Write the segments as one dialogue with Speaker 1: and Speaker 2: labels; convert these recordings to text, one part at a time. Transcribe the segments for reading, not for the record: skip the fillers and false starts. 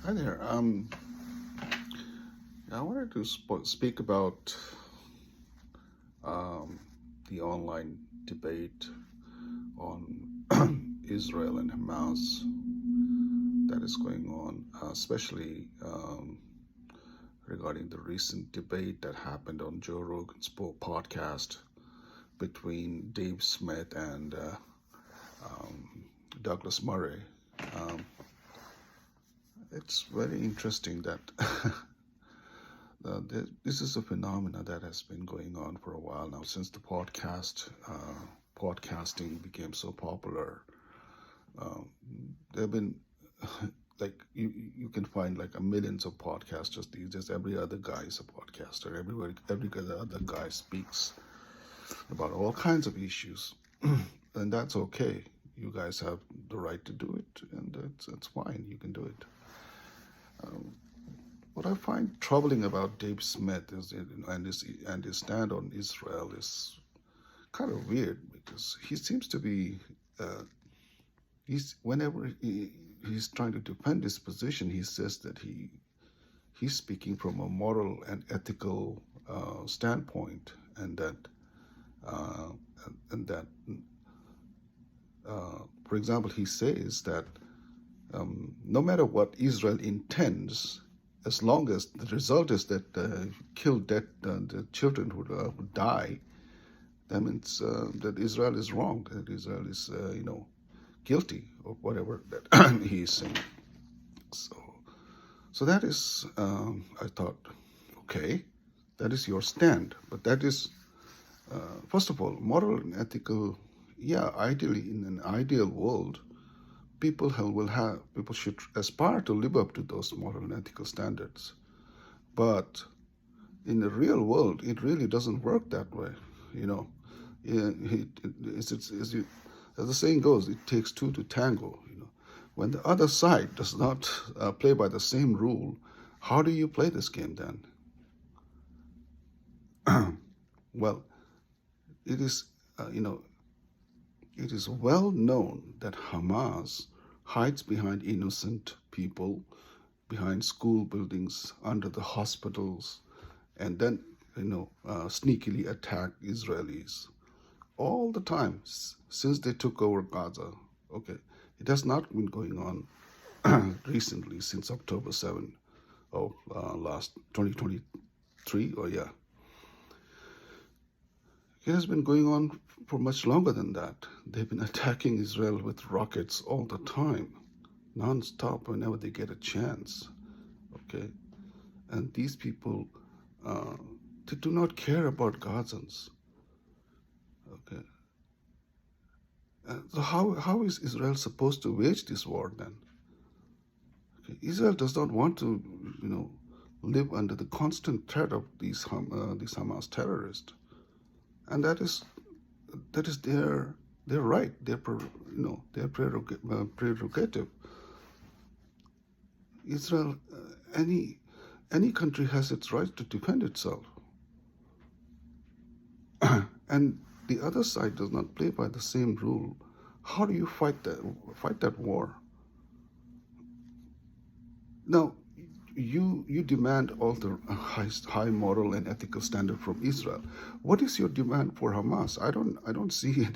Speaker 1: Hi there. I wanted to speak about um, the online debate on Israel and Hamas that is going on, especially regarding the recent debate that happened on Joe Rogan's podcast between Dave Smith and Douglas Murray. Um, it's very interesting that this is a phenomena that has been going on for a while now since the podcasting became so popular. Um, there have been like you can find like millions of podcasters these days. Every other guy is a podcaster. Every other guy speaks about all kinds of issues, and that's okay. You guys have the right to do it, and it's fine. You can do it. Um, What I find troubling about Dave Smith is and his stand on Israel is kind of weird because he seems to be whenever he's trying to defend his position, he says that he's speaking from a moral and ethical standpoint, and that uh, and that for example, he says that no matter what Israel intends, as long as the result is that the children who die, that means that Israel is wrong, that Israel is guilty of whatever that he is saying. So, so that is, I thought, okay, that is your stand, but that is first of all moral and ethical. Yeah, ideally, in an ideal world, people should aspire to live up to those moral and ethical standards. But in the real world, it really doesn't work that way. You know, as the saying goes, it takes two to tango. You know, when the other side does not play by the same rule, how do you play this game then? Well, it is it is well known that Hamas hides behind innocent people, behind school buildings, under the hospitals, and then sneakily attack Israelis all the time since they took over Gaza. Okay, it has not been going on recently since October 7 of last 2023. Oh yeah, it has been going on for much longer than that. They've been attacking Israel with rockets all the time, non-stop whenever they get a chance. Okay, and these people, they do not care about Gazans. Okay, so how is Israel supposed to wage this war then? Okay. Israel does not want to, live under the constant threat of these Hamas terrorists, and that is their right, their prerogative. Israel, any country has its right to defend itself, and the other side does not play by the same rule. How do you fight that war? Now, you demand all the high moral and ethical standard from Israel. What is your demand for Hamas? I don't see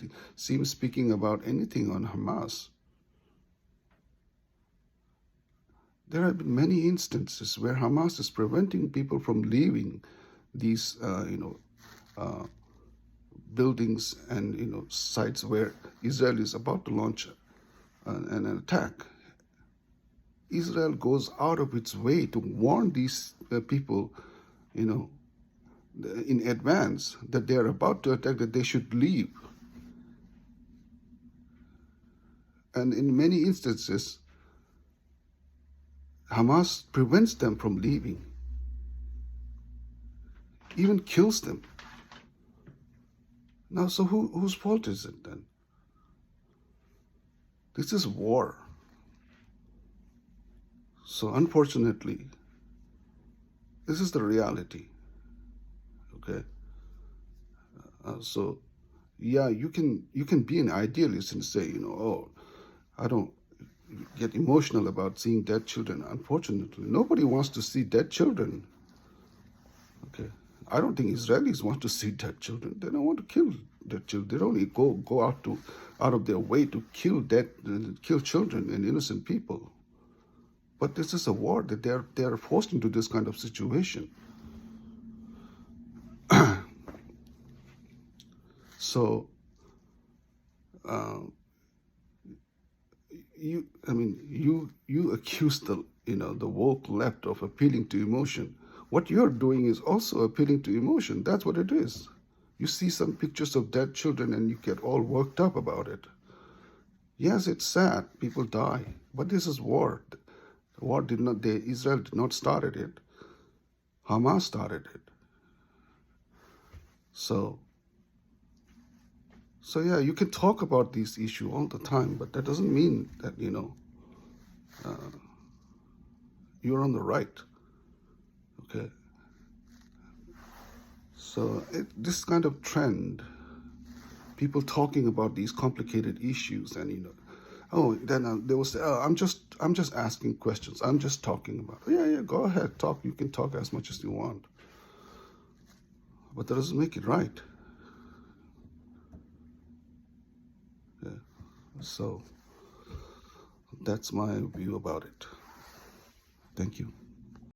Speaker 1: him speaking about anything on Hamas. There have been many instances where Hamas is preventing people from leaving these buildings and sites where Israel is about to launch an attack. Israel goes out of its way to warn these people, in advance that they are about to attack, that they should leave. And in many instances, Hamas prevents them from leaving, even kills them. Now, so whose fault is it then? This is war. So unfortunately, this is the reality. Okay. So yeah, you can be an idealist and say, oh, I don't get emotional about seeing dead children. Unfortunately, nobody wants to see dead children. Okay, I don't think Israelis want to see dead children. They don't want to kill dead children. They don't go out of their way to kill children and innocent people. But this is a war that they are forced into this kind of situation. So you accuse the woke left of appealing to emotion. What you're doing is also appealing to emotion. That's what it is. You see some pictures of dead children and you get all worked up about it. Yes, it's sad. People die, but this is war. The war did not. Israel did not start it. Hamas started it. So yeah, you can talk about these issues all the time, but that doesn't mean that you're on the right. Okay. So this kind of trend, people talking about these complicated issues, and then they will say, "Oh, I'm just asking questions. I'm just talking about." Yeah, go ahead, talk. You can talk as much as you want, but that doesn't make it right. Yeah. So that's my view about it. Thank you.